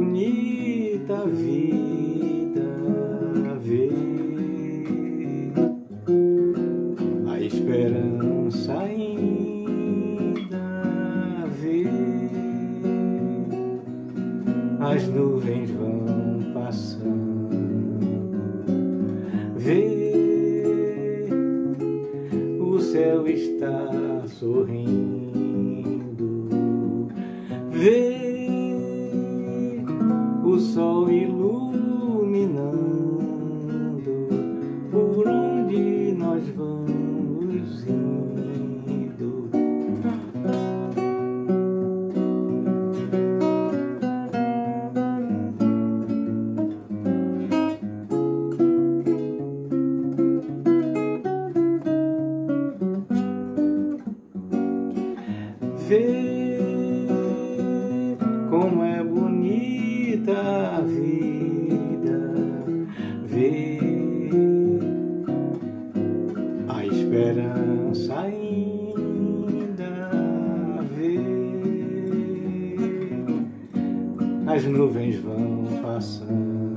bonita vida ver a esperança ainda ver, as nuvens vão passando, ver o céu está sorrindo, ver o sol iluminando por onde nós vamos indo. Ver como é bonita a vida, ver a esperança ainda ver, as nuvens vão passando,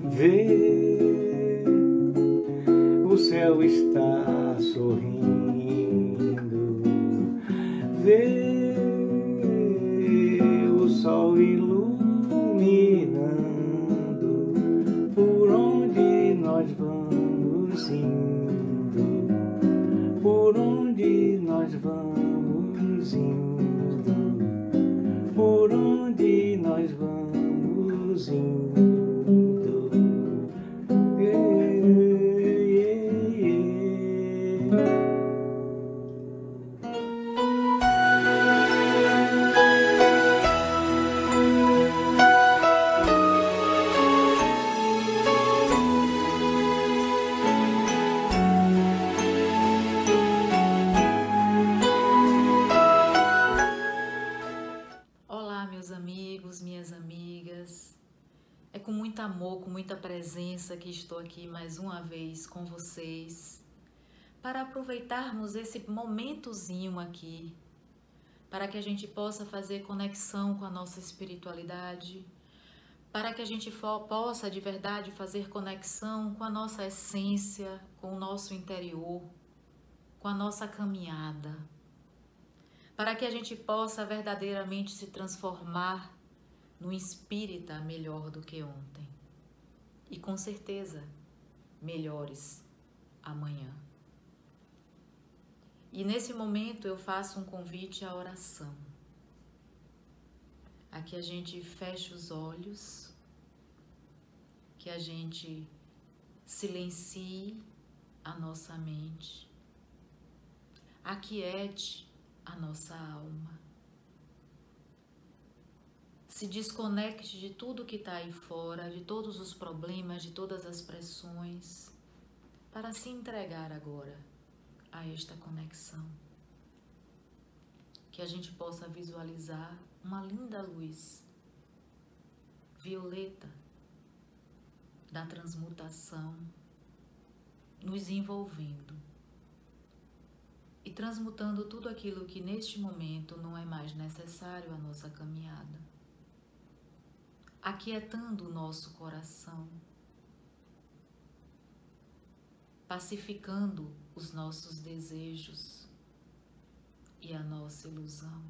ver o céu está sorrindo, ver o sol iluminando por onde nós vamos indo, por onde nós vamos indo, por onde nós vamos indo. Olá, meus amigos, minhas amigas. É com muito amor, com muita presença que estou aqui mais uma vez com vocês para aproveitarmos esse momentozinho aqui, para que a gente possa fazer conexão com a nossa espiritualidade, para que a gente possa de verdade fazer conexão com a nossa essência, com o nosso interior, com a nossa caminhada, para que a gente possa verdadeiramente se transformar num espírita melhor do que ontem e com certeza melhores amanhã. E nesse momento eu faço um convite à oração. Aqui a gente fecha os olhos, que a gente silencie a nossa mente, aquiete a nossa alma, se desconecte de tudo que está aí fora, de todos os problemas, de todas as pressões, para se entregar agora a esta conexão. Que a gente possa visualizar uma linda luz violeta da transmutação nos envolvendo e transmutando tudo aquilo que neste momento não é mais necessário à nossa caminhada, aquietando o nosso coração, pacificando os nossos desejos e a nossa ilusão.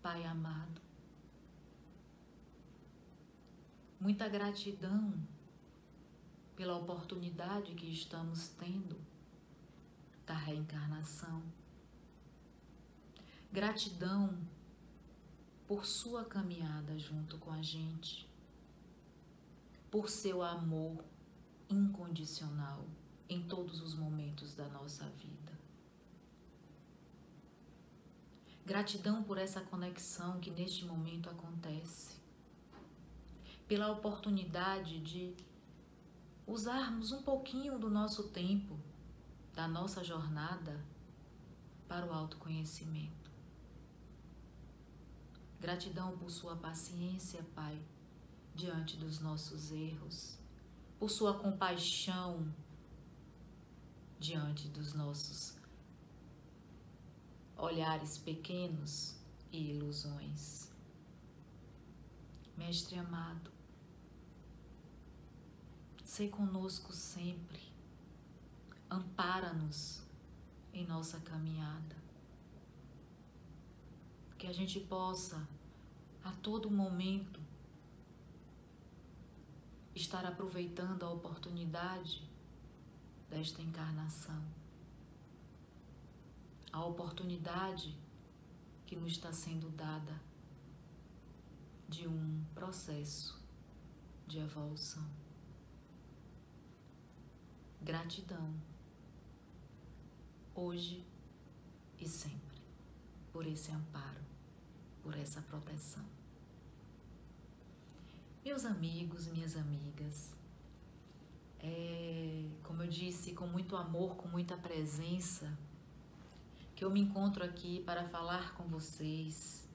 Pai amado, muita gratidão pela oportunidade que estamos tendo da reencarnação. Gratidão por sua caminhada junto com a gente, por seu amor incondicional em todos os momentos da nossa vida. Gratidão por essa conexão que neste momento acontece, pela oportunidade de usarmos um pouquinho do nosso tempo, da nossa jornada, para o autoconhecimento. Gratidão por sua paciência, Pai, diante dos nossos erros, por sua compaixão diante dos nossos olhares pequenos e ilusões. Mestre amado, sê conosco sempre, ampara-nos em nossa caminhada, que a gente possa a todo momento estar aproveitando a oportunidade desta encarnação, a oportunidade que nos está sendo dada de um processo de evolução. Gratidão, hoje e sempre, por esse amparo, por essa proteção. Meus amigos, minhas amigas, como eu disse, com muito amor, com muita presença, que eu me encontro aqui para falar com vocês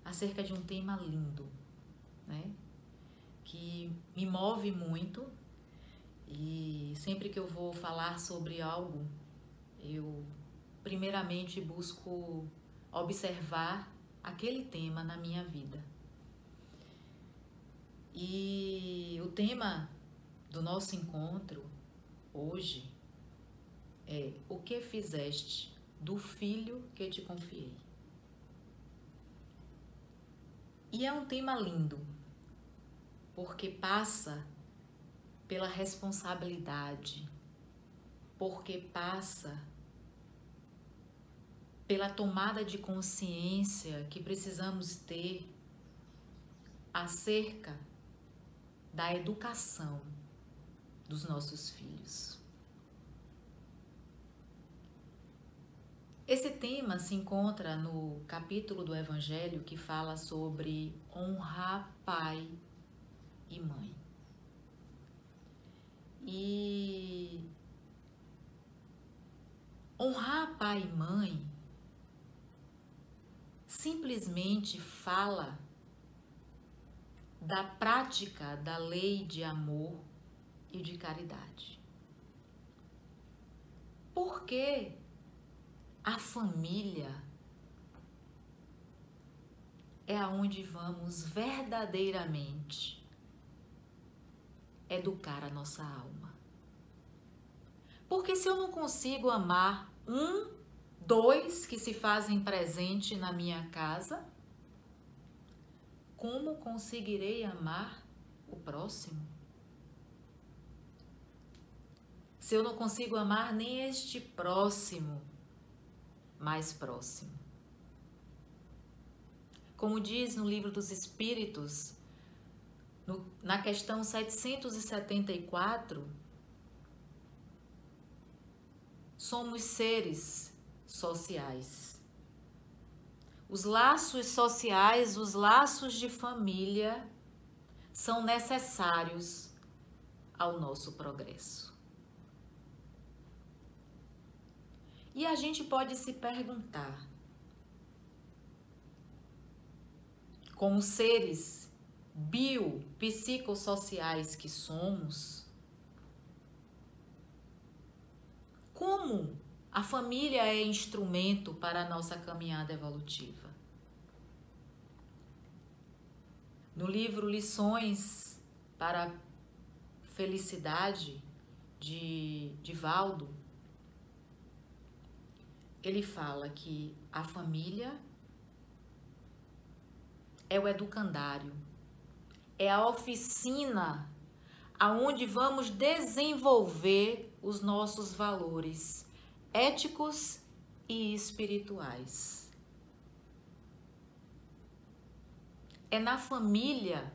acerca de um tema lindo, né? Que me move muito, e sempre que eu vou falar sobre algo, eu primeiramente busco observar aquele tema na minha vida. E o tema do nosso encontro hoje é: o que fizeste do filho que te confiei? E é um tema lindo, porque passa pela responsabilidade, porque passa pela tomada de consciência que precisamos ter acerca da educação dos nossos filhos. Esse tema se encontra no capítulo do Evangelho que fala sobre honrar pai e mãe. E honrar pai e mãe simplesmente fala da prática da lei de amor e de caridade. Porque a família é aonde vamos verdadeiramente educar a nossa alma. Porque se eu não consigo amar dois que se fazem presente na minha casa, como conseguirei amar o próximo? Se eu não consigo amar nem este próximo mais próximo. Como diz no Livro dos Espíritos, na questão 774, somos seres sociais. Os laços sociais, os laços de família são necessários ao nosso progresso. E a gente pode se perguntar, como seres biopsicossociais que somos, como a família é instrumento para a nossa caminhada evolutiva? No livro Lições para a Felicidade, de Divaldo, ele fala que a família é o educandário, é a oficina aonde vamos desenvolver os nossos valores éticos e espirituais. É na família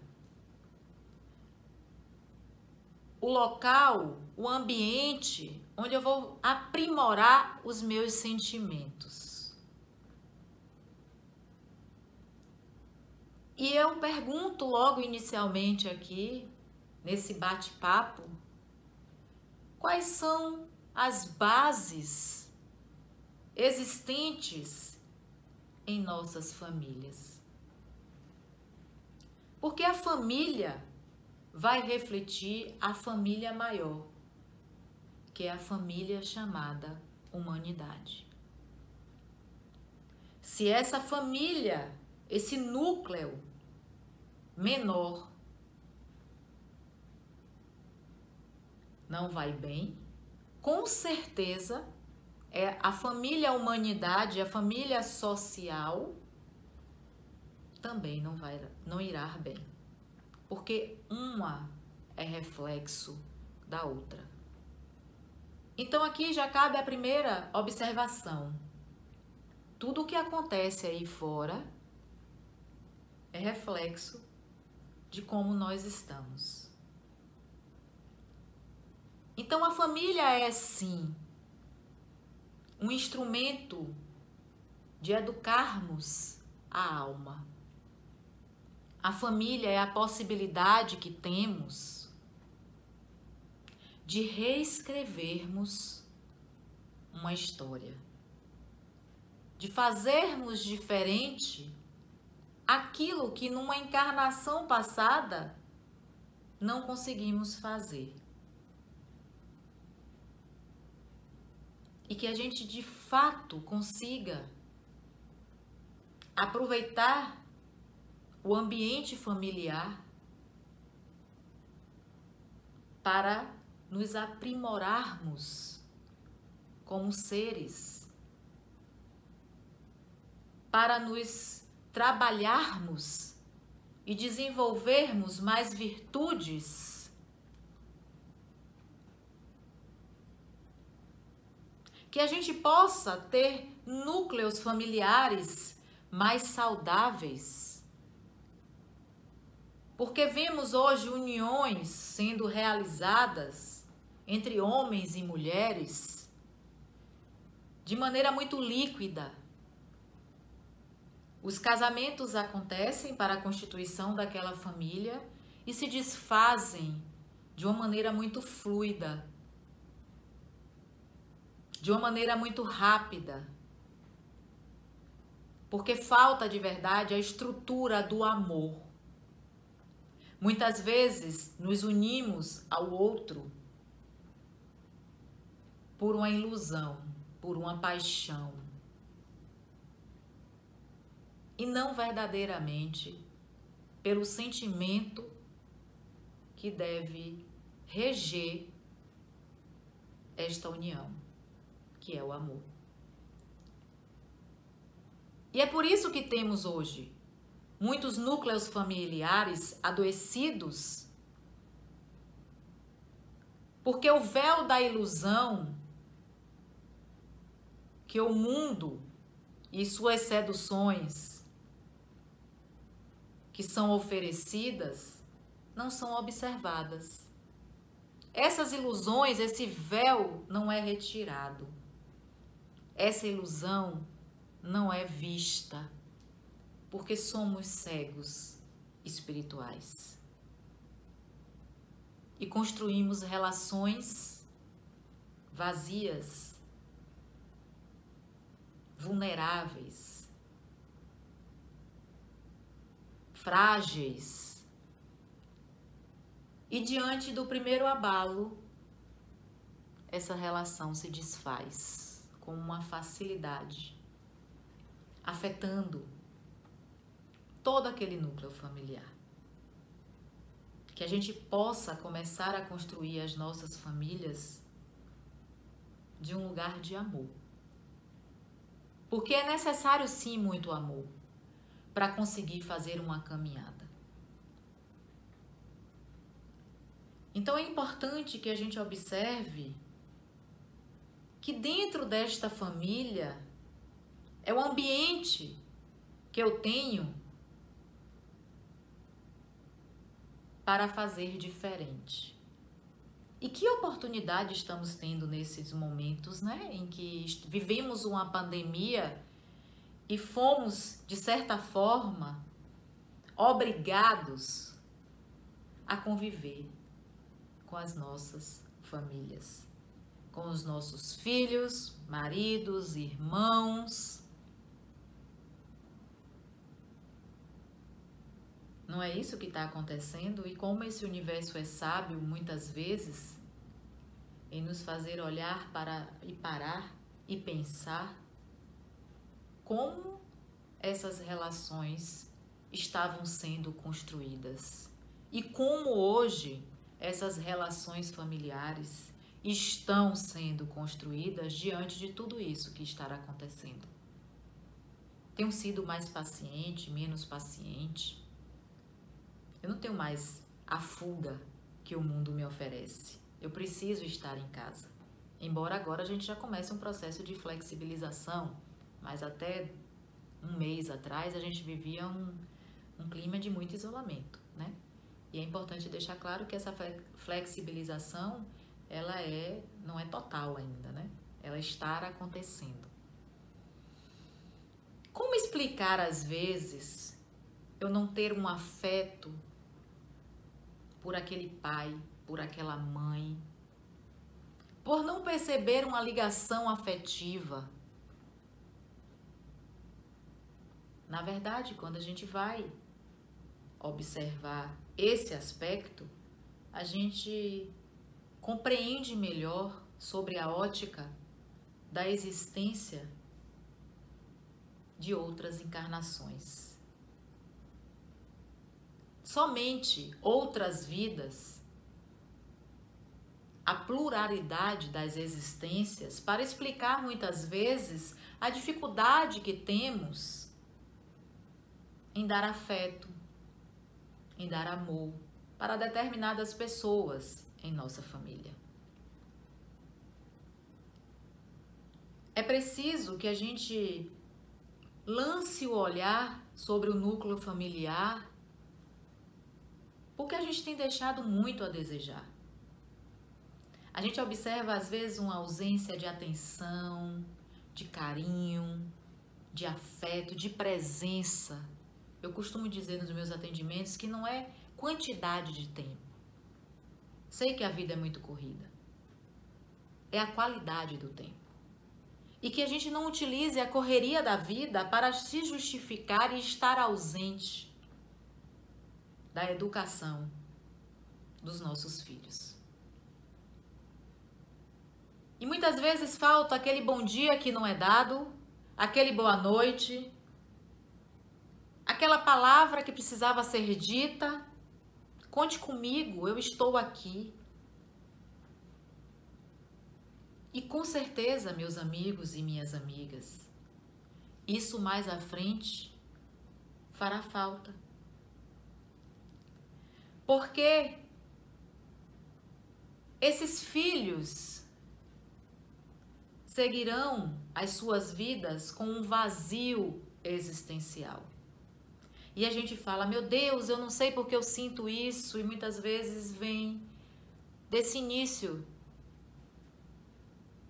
o local, o ambiente onde eu vou aprimorar os meus sentimentos. E eu pergunto logo inicialmente aqui, nesse bate-papo, quais são as bases existentes em nossas famílias? Porque a família vai refletir a família maior, que é a família chamada humanidade. se essa família, esse núcleo menor não vai bem, com certeza a família humanidade, a família social também não irá bem, porque uma é reflexo da outra. Então aqui já cabe a primeira observação. Tudo o que acontece aí fora é reflexo de como nós estamos. Então a família é sim um instrumento de educarmos a alma. A família é a possibilidade que temos de reescrevermos uma história, de fazermos diferente aquilo que numa encarnação passada não conseguimos fazer. E que a gente de fato consiga aproveitar o ambiente familiar para nos aprimorarmos como seres, para nos trabalharmos e desenvolvermos mais virtudes, que a gente possa ter núcleos familiares mais saudáveis. Porque vemos hoje uniões sendo realizadas entre homens e mulheres de maneira muito líquida. Os casamentos acontecem para a constituição daquela família e se desfazem de uma maneira muito fluida, de uma maneira muito rápida, porque falta de verdade a estrutura do amor. Muitas vezes nos unimos ao outro por uma ilusão, por uma paixão, e não verdadeiramente pelo sentimento que deve reger esta união, que é o amor. E é por isso que temos hoje muitos núcleos familiares adoecidos, porque o véu da ilusão que o mundo e suas seduções que são oferecidas não são observadas. Essas ilusões, esse véu não é retirado. Essa ilusão não é vista, porque somos cegos espirituais e construímos relações vazias, vulneráveis, frágeis, e diante do primeiro abalo, essa relação se desfaz com uma facilidade, afetando todo aquele núcleo familiar. Que a gente possa começar a construir as nossas famílias de um lugar de amor. Porque é necessário sim muito amor para conseguir fazer uma caminhada. Então é importante que a gente observe que dentro desta família é o ambiente que eu tenho para fazer diferente. E que oportunidade estamos tendo nesses momentos, né, em que vivemos uma pandemia e fomos, de certa forma, obrigados a conviver com as nossas famílias, com os nossos filhos, maridos, irmãos. Não é isso que está acontecendo? E como esse universo é sábio, muitas vezes, em nos fazer olhar parar e pensar como essas relações estavam sendo construídas e como hoje essas relações familiares estão sendo construídas diante de tudo isso que está acontecendo. Tenho sido mais paciente, menos paciente. Eu não tenho mais a fuga que o mundo me oferece. Eu preciso estar em casa. Embora agora a gente já comece um processo de flexibilização, mas até um mês atrás a gente vivia um clima de muito isolamento, né? E é importante deixar claro que essa flexibilização, ela não é total ainda, né? Ela está acontecendo. Como explicar, às vezes, eu não ter um afeto por aquele pai, por aquela mãe, por não perceber uma ligação afetiva? Na verdade, quando a gente vai observar esse aspecto, a gente compreende melhor sobre a ótica da existência de outras encarnações. Somente outras vidas, a pluralidade das existências, para explicar muitas vezes a dificuldade que temos em dar afeto, em dar amor para determinadas pessoas em nossa família. É preciso que a gente lance o olhar sobre o núcleo familiar, porque a gente tem deixado muito a desejar. A gente observa às vezes uma ausência de atenção, de carinho, de afeto, de presença. Eu costumo dizer nos meus atendimentos que não é quantidade de tempo. Sei que a vida é muito corrida. É a qualidade do tempo. E que a gente não utilize a correria da vida para se justificar e estar ausente da educação dos nossos filhos. E muitas vezes falta aquele bom dia que não é dado, aquele boa noite, aquela palavra que precisava ser dita. Conte comigo, eu estou aqui. E com certeza, meus amigos e minhas amigas, isso mais à frente fará falta. Porque esses filhos seguirão as suas vidas com um vazio existencial. E a gente fala, meu Deus, eu não sei porque eu sinto isso, e muitas vezes vem desse início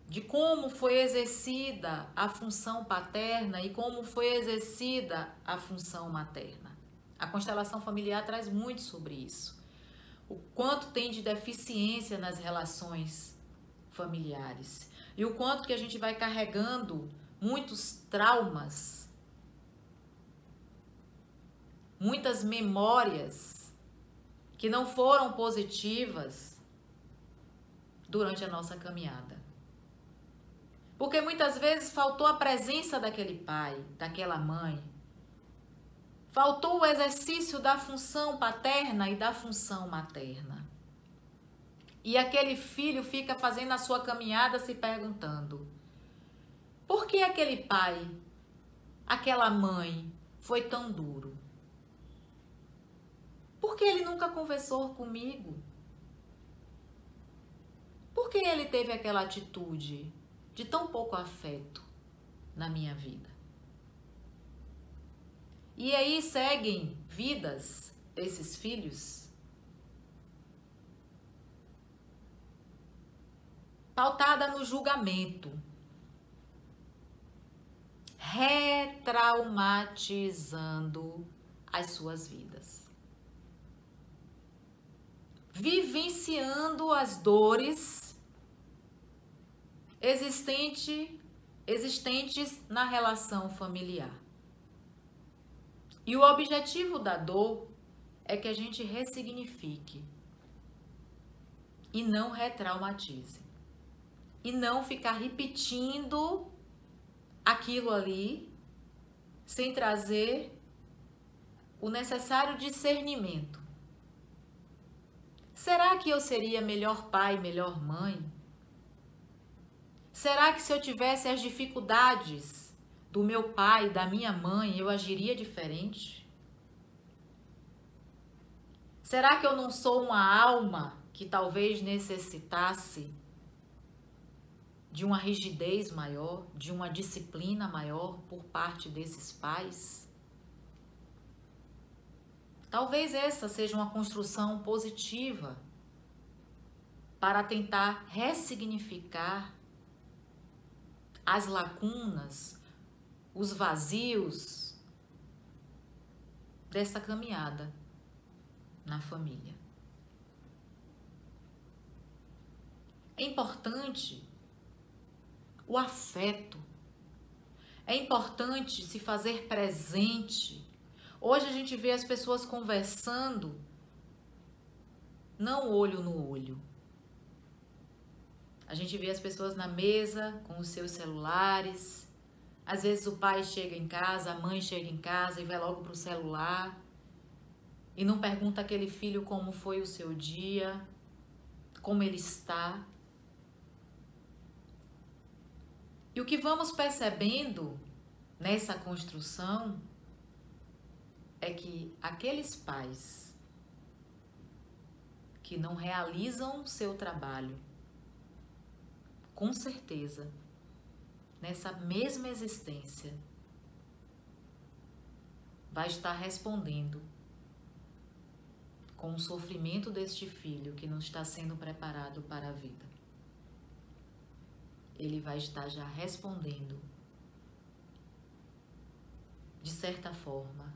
de como foi exercida a função paterna e como foi exercida a função materna. A constelação familiar traz muito sobre isso. O quanto tem de deficiência nas relações familiares. E o quanto que a gente vai carregando muitos traumas, muitas memórias que não foram positivas durante a nossa caminhada. Porque muitas vezes faltou a presença daquele pai, daquela mãe. Faltou o exercício da função paterna e da função materna. E aquele filho fica fazendo a sua caminhada se perguntando: por que aquele pai, aquela mãe foi tão duro? Por que ele nunca conversou comigo? Por que ele teve aquela atitude de tão pouco afeto na minha vida? E aí seguem vidas desses filhos pautada no julgamento, retraumatizando as suas vidas, vivenciando as dores existentes na relação familiar. E o objetivo da dor é que a gente ressignifique e não retraumatize. E não ficar repetindo aquilo ali sem trazer o necessário discernimento. Será que eu seria melhor pai, melhor mãe? Será que se eu tivesse as dificuldades do meu pai, da minha mãe, eu agiria diferente? Será que eu não sou uma alma que talvez necessitasse de uma rigidez maior, de uma disciplina maior por parte desses pais? Talvez essa seja uma construção positiva para tentar ressignificar as lacunas, os vazios dessa caminhada na família. É importante o afeto, é importante se fazer presente. Hoje a gente vê as pessoas conversando, não olho no olho. A gente vê as pessoas na mesa com os seus celulares. Às vezes o pai chega em casa, a mãe chega em casa e vai logo para o celular e não pergunta àquele filho como foi o seu dia, como ele está. E o que vamos percebendo nessa construção é que aqueles pais que não realizam o seu trabalho, com certeza, nessa mesma existência, vai estar respondendo com o sofrimento deste filho que não está sendo preparado para a vida. Ele vai estar já respondendo, de certa forma,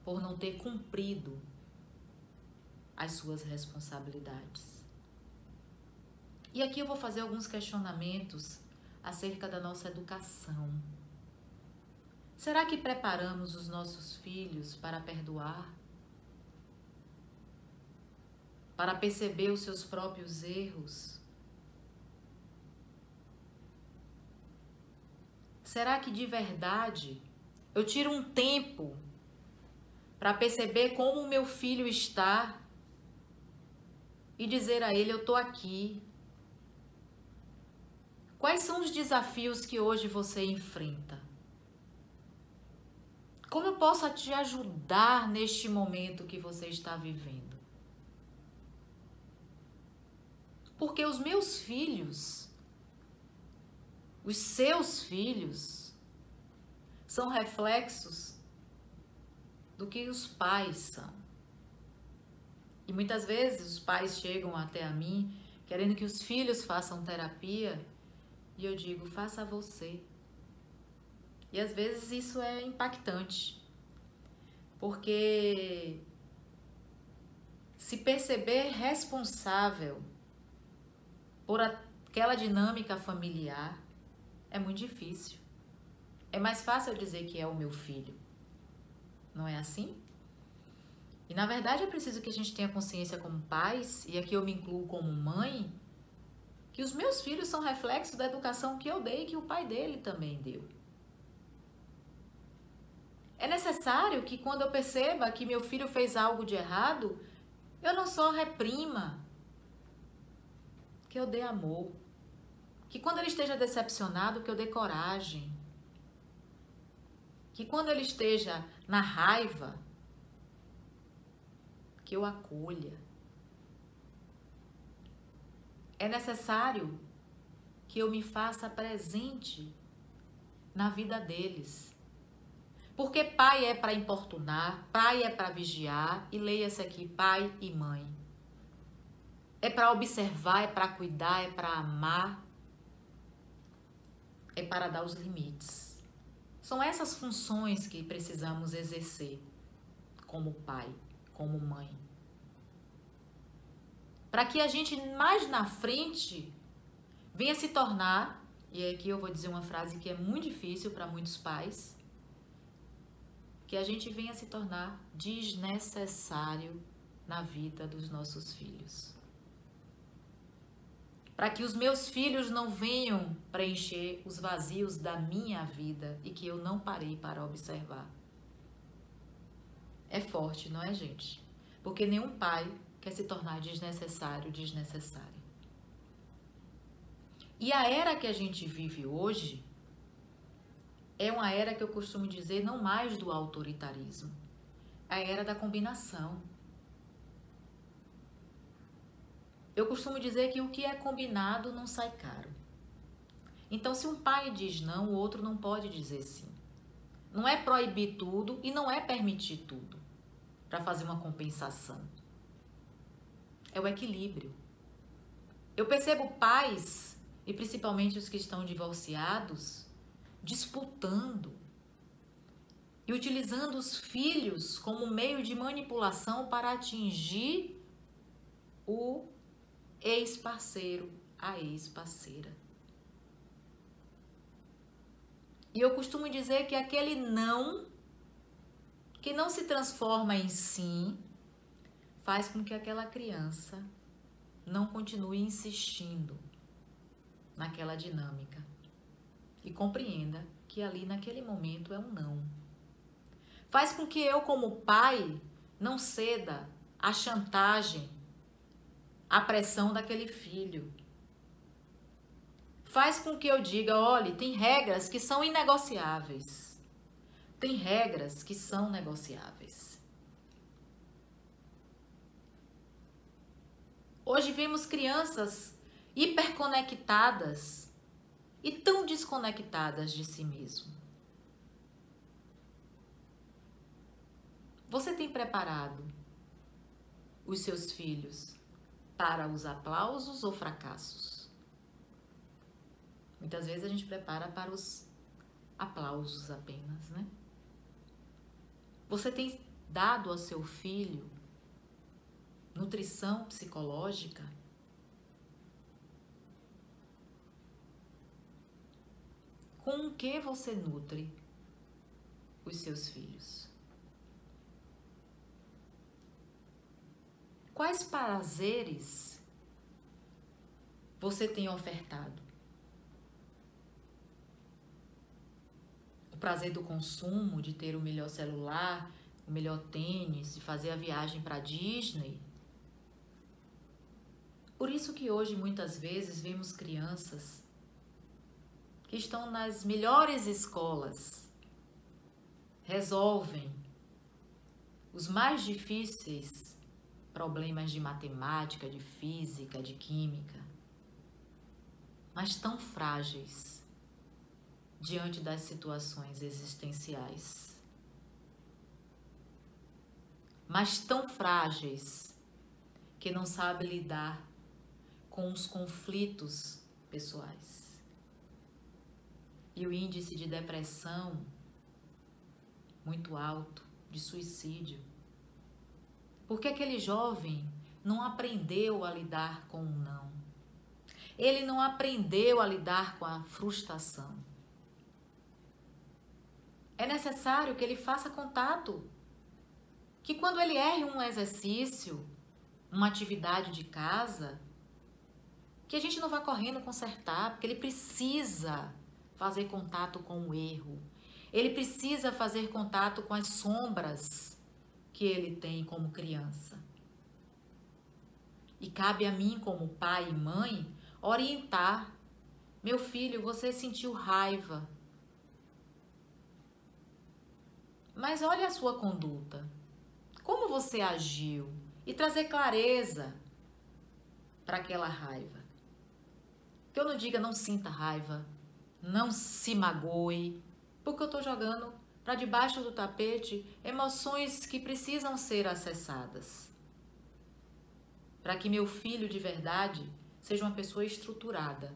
por não ter cumprido as suas responsabilidades. E aqui eu vou fazer alguns questionamentos acerca da nossa educação. Será que preparamos os nossos filhos para perdoar? Para perceber os seus próprios erros? Será que de verdade eu tiro um tempo para perceber como o meu filho está e dizer a ele: eu estou aqui? Quais são os desafios que hoje você enfrenta? Como eu posso te ajudar neste momento que você está vivendo? Porque os meus filhos, os seus filhos, são reflexos do que os pais são. E muitas vezes os pais chegam até a mim querendo que os filhos façam terapia e eu digo: faça você. E às vezes isso é impactante, porque se perceber responsável por aquela dinâmica familiar é muito difícil. É mais fácil eu dizer que é o meu filho. Não é assim? E na verdade é preciso que a gente tenha consciência como pais, e aqui eu me incluo como mãe, que os meus filhos são reflexo da educação que eu dei e que o pai dele também deu. É necessário que quando eu perceba que meu filho fez algo de errado, eu não só reprima, que eu dê amor. Que quando ele esteja decepcionado, que eu dê coragem. Que quando ele esteja na raiva, que eu acolha. É necessário que eu me faça presente na vida deles. Porque pai é para importunar, pai é para vigiar, e leia-se aqui, pai e mãe. É para observar, é para cuidar, é para amar, é para dar os limites. São essas funções que precisamos exercer como pai, como mãe. Para que a gente mais na frente venha se tornar, e aqui eu vou dizer uma frase que é muito difícil para muitos pais, que a gente venha se tornar desnecessário na vida dos nossos filhos. para que os meus filhos não venham preencher os vazios da minha vida e que eu não parei para observar. É forte, não é, gente? Porque nenhum pai quer se tornar desnecessário. E a era que a gente vive hoje é uma era que eu costumo dizer não mais do autoritarismo, a era da combinação. Eu costumo dizer que o que é combinado não sai caro. Então, se um pai diz não, o outro não pode dizer sim. Não é proibir tudo e não é permitir tudo para fazer uma compensação. É o equilíbrio. Eu percebo pais, e principalmente os que estão divorciados, disputando e utilizando os filhos como meio de manipulação para atingir o ex-parceiro, a ex-parceira. E eu costumo dizer que aquele não, que não se transforma em sim, faz com que aquela criança não continue insistindo naquela dinâmica e compreenda que ali naquele momento é um não. Faz com que eu, como pai, não ceda à chantagem, à pressão daquele filho. Faz com que eu diga, olha, tem regras que são inegociáveis. Tem regras que são negociáveis. Hoje vemos crianças hiperconectadas e tão desconectadas de si mesmo. Você tem preparado os seus filhos para os aplausos ou fracassos? Muitas vezes a gente prepara para os aplausos apenas, né? Você tem dado ao seu filho nutrição psicológica? Com o que você nutre os seus filhos? Quais prazeres você tem ofertado? O prazer do consumo, de ter o melhor celular, o melhor tênis, de fazer a viagem para Disney? Por isso que hoje, muitas vezes, vemos crianças que estão nas melhores escolas, resolvem os mais difíceis problemas de matemática, de física, de química, mas tão frágeis diante das situações existenciais. Mas tão frágeis que não sabem lidar com os conflitos pessoais. E o índice de depressão muito alto, de suicídio. Porque aquele jovem não aprendeu a lidar com o não. Ele não aprendeu a lidar com a frustração. É necessário que ele faça contato. Que quando ele erre um exercício, uma atividade de casa, que a gente não vá correndo consertar, porque ele precisa fazer contato com o erro. Ele precisa fazer contato com as sombras que ele tem como criança. E cabe a mim, como pai e mãe, orientar. Meu filho, você sentiu raiva. Mas olha a sua conduta. Como você agiu? E trazer clareza para aquela raiva. Que eu não diga não sinta raiva, não se magoe, porque eu estou jogando para debaixo do tapete emoções que precisam ser acessadas. Para que meu filho de verdade seja uma pessoa estruturada.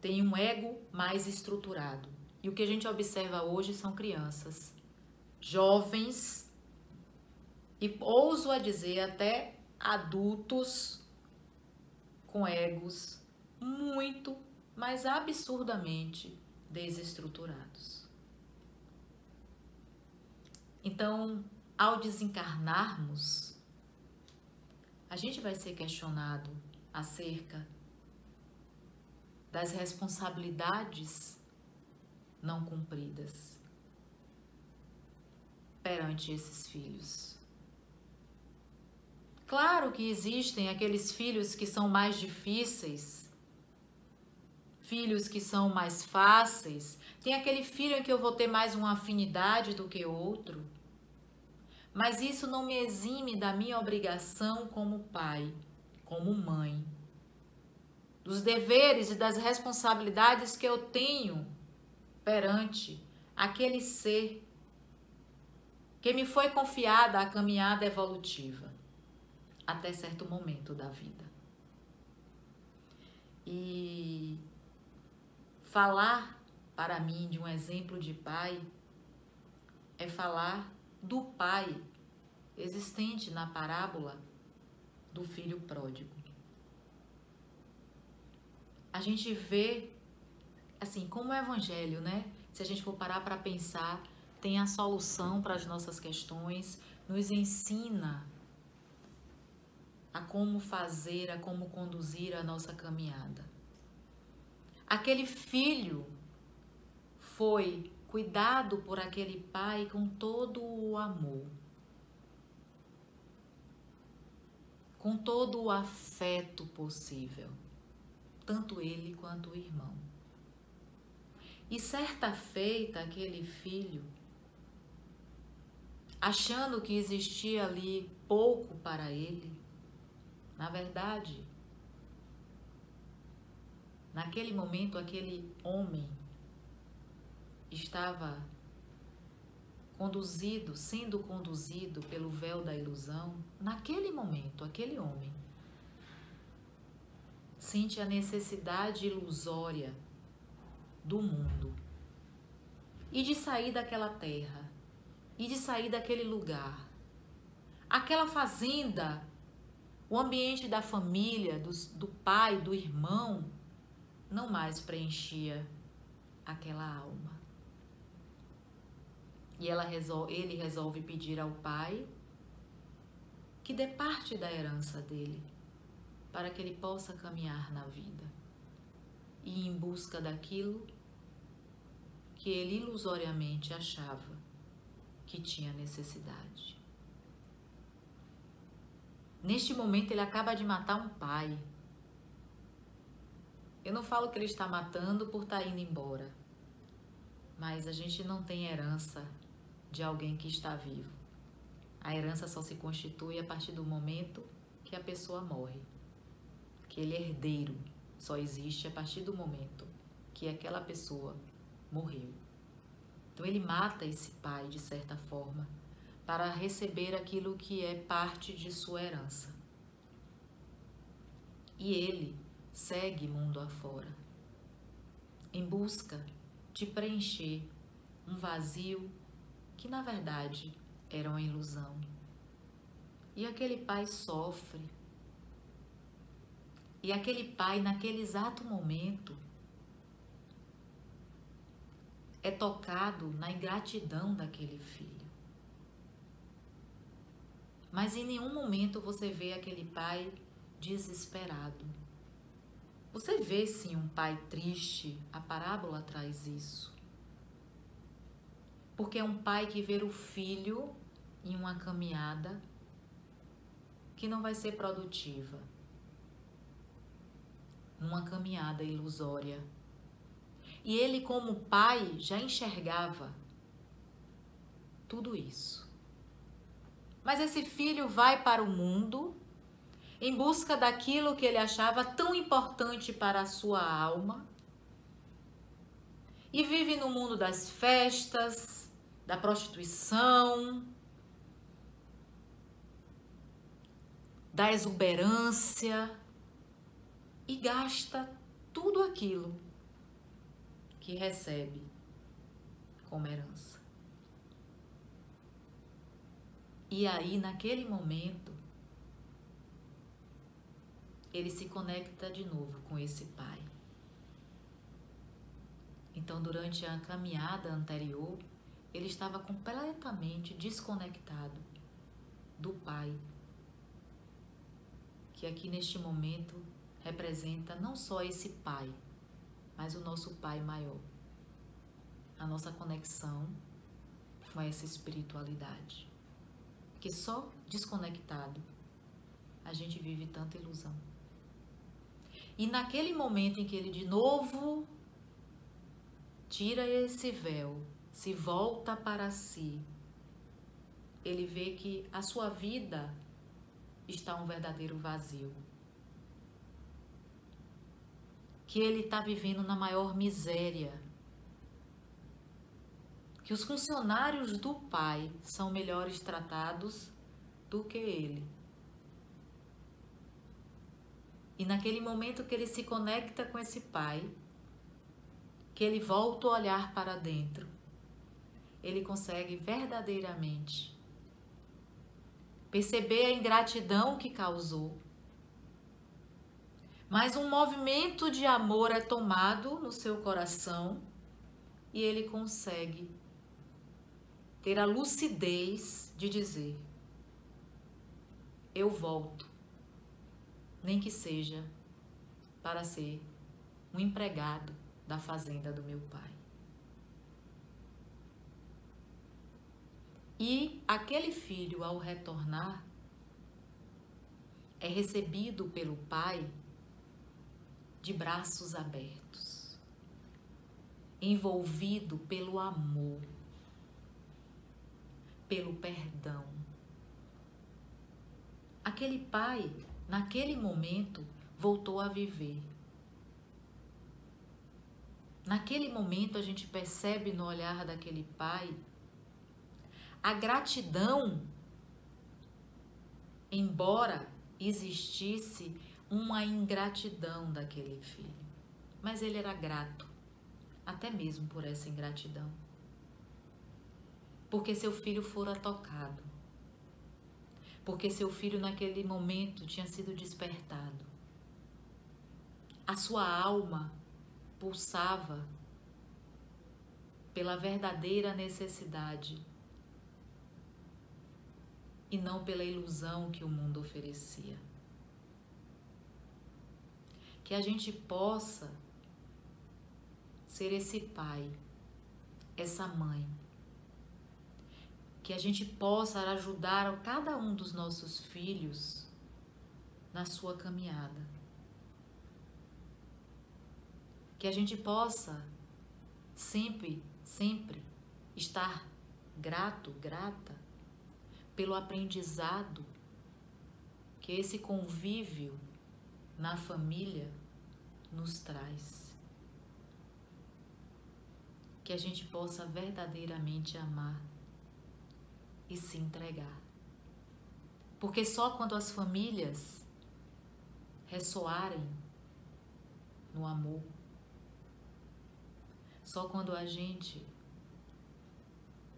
Tenha um ego mais estruturado. E o que a gente observa hoje são crianças, jovens e ouso a dizer até adultos com egos muito, mas absurdamente desestruturados. Então, ao desencarnarmos, a gente vai ser questionado acerca das responsabilidades não cumpridas perante esses filhos. Claro que existem aqueles filhos que são mais difíceis, filhos que são mais fáceis. Tem aquele filho em que eu vou ter mais uma afinidade do que outro. Mas isso não me exime da minha obrigação como pai, como mãe, dos deveres e das responsabilidades que eu tenho perante aquele ser que me foi confiada a caminhada evolutiva até certo momento da vida. E falar para mim de um exemplo de pai é falar do pai existente na parábola do filho pródigo. A gente vê, assim, como o evangelho, né? Se a gente for parar para pensar, tem a solução para as nossas questões, nos ensina a como fazer, a como conduzir a nossa caminhada. Aquele filho foi cuidado por aquele pai com todo o amor, com todo o afeto possível, tanto ele quanto o irmão. E certa feita, aquele filho, achando que existia ali pouco para ele, na verdade, naquele momento, aquele homem estava sendo conduzido pelo véu da ilusão. Naquele momento, aquele homem sente a necessidade ilusória do mundo e de sair daquela terra e de sair daquele lugar. Aquela fazenda, o ambiente da família, do pai, do irmão, não mais preenchia aquela alma. E ele resolve pedir ao pai que dê parte da herança dele para que ele possa caminhar na vida e ir em busca daquilo que ele ilusoriamente achava que tinha necessidade. Neste momento ele acaba de matar um pai. Eu não falo que ele está matando por estar indo embora, mas a gente não tem herança de alguém que está vivo. A herança só se constitui a partir do momento que a pessoa morre. Aquele herdeiro só existe a partir do momento que aquela pessoa morreu. Então ele mata esse pai, de certa forma, para receber aquilo que é parte de sua herança. E ele segue mundo afora, em busca de preencher um vazio que na verdade era uma ilusão. E aquele pai sofre. E aquele pai, naquele exato momento, é tocado na ingratidão daquele filho. Mas em nenhum momento você vê aquele pai desesperado. Você vê sim um pai triste, a parábola traz isso. Porque é um pai que vê o filho em uma caminhada que não vai ser produtiva, numa caminhada ilusória. E ele, como pai, já enxergava tudo isso. Mas esse filho vai para o mundo em busca daquilo que ele achava tão importante para a sua alma e vive no mundo das festas, da prostituição, da exuberância e gasta tudo aquilo que recebe como herança. E aí, naquele momento, ele se conecta de novo com esse pai. Então, durante a caminhada anterior, ele estava completamente desconectado do pai, que aqui neste momento representa não só esse pai, mas o nosso pai maior. A nossa conexão com essa espiritualidade. Porque só desconectado a gente vive tanta ilusão. E naquele momento em que ele de novo tira esse véu, se volta para si, ele vê que a sua vida está um verdadeiro vazio. Que ele está vivendo na maior miséria. Que os funcionários do pai são melhores tratados do que ele. E naquele momento que ele se conecta com esse pai, que ele volta a olhar para dentro, ele consegue verdadeiramente perceber a ingratidão que causou. Mas um movimento de amor é tomado no seu coração e ele consegue ter a lucidez de dizer: eu volto, nem que seja para ser um empregado da fazenda do meu pai. E aquele filho, ao retornar, é recebido pelo pai de braços abertos, envolvido pelo amor, pelo perdão. Aquele pai, naquele momento, voltou a viver. Naquele momento a gente percebe no olhar daquele pai a gratidão, embora existisse uma ingratidão daquele filho. Mas ele era grato, até mesmo por essa ingratidão. Porque seu filho fora tocado. Porque seu filho naquele momento tinha sido despertado. A sua alma pulsava pela verdadeira necessidade e não pela ilusão que o mundo oferecia. Que a gente possa ser esse pai, essa mãe. Que a gente possa ajudar a cada um dos nossos filhos na sua caminhada. Que a gente possa sempre estar grato, grata pelo aprendizado que esse convívio na família nos traz. Que a gente possa verdadeiramente amar e se entregar. Porque só quando as famílias ressoarem no amor, só quando a gente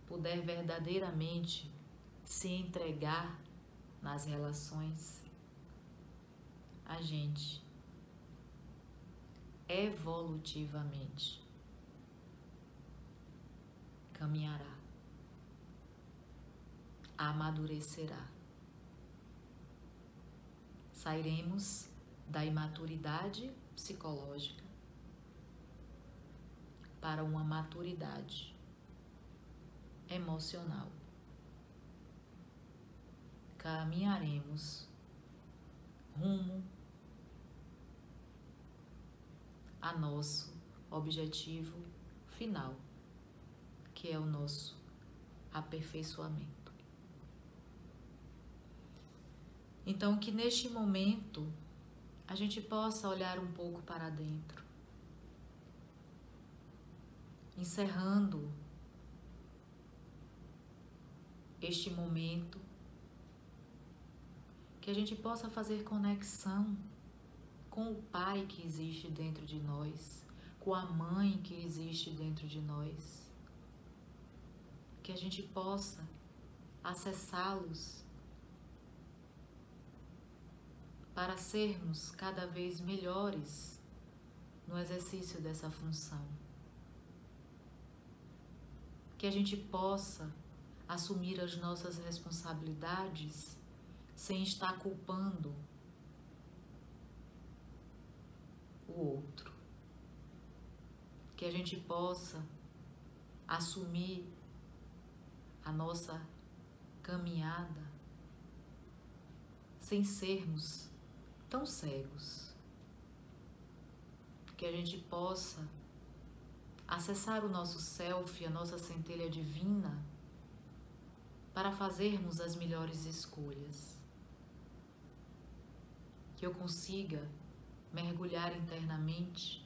puder verdadeiramente se entregar nas relações, a gente evolutivamente caminhará, amadurecerá. Sairemos da imaturidade psicológica para uma maturidade emocional. Caminharemos rumo a nosso objetivo final, que é o nosso aperfeiçoamento. Então, que neste momento a gente possa olhar um pouco para dentro, encerrando este momento, que a gente possa fazer conexão com o pai que existe dentro de nós, com a mãe que existe dentro de nós, que a gente possa acessá-los para sermos cada vez melhores no exercício dessa função. Que a gente possa assumir as nossas responsabilidades sem estar culpando o outro. Que a gente possa assumir a nossa caminhada sem sermos tão cegos. Que a gente possa acessar o nosso self, a nossa centelha divina, para fazermos as melhores escolhas. Que eu consiga mergulhar internamente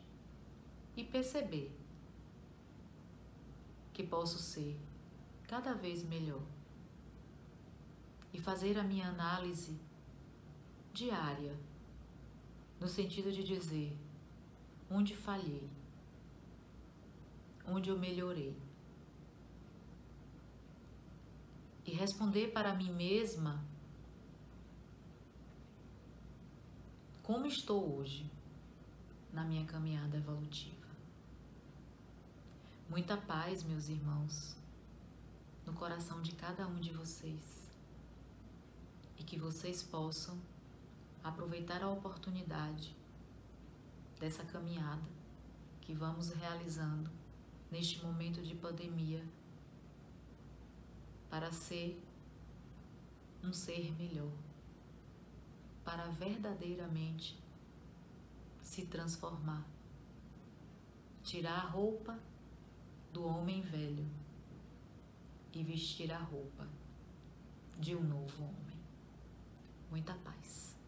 e perceber que posso ser cada vez melhor e fazer a minha análise diária, no sentido de dizer onde falhei, onde eu melhorei, e responder para mim mesma como estou hoje na minha caminhada evolutiva. Muita paz, meus irmãos, no coração de cada um de vocês, e que vocês possam aproveitar a oportunidade dessa caminhada que vamos realizando neste momento de pandemia para ser um ser melhor, para verdadeiramente se transformar, tirar a roupa do homem velho e vestir a roupa de um novo homem. Muita paz.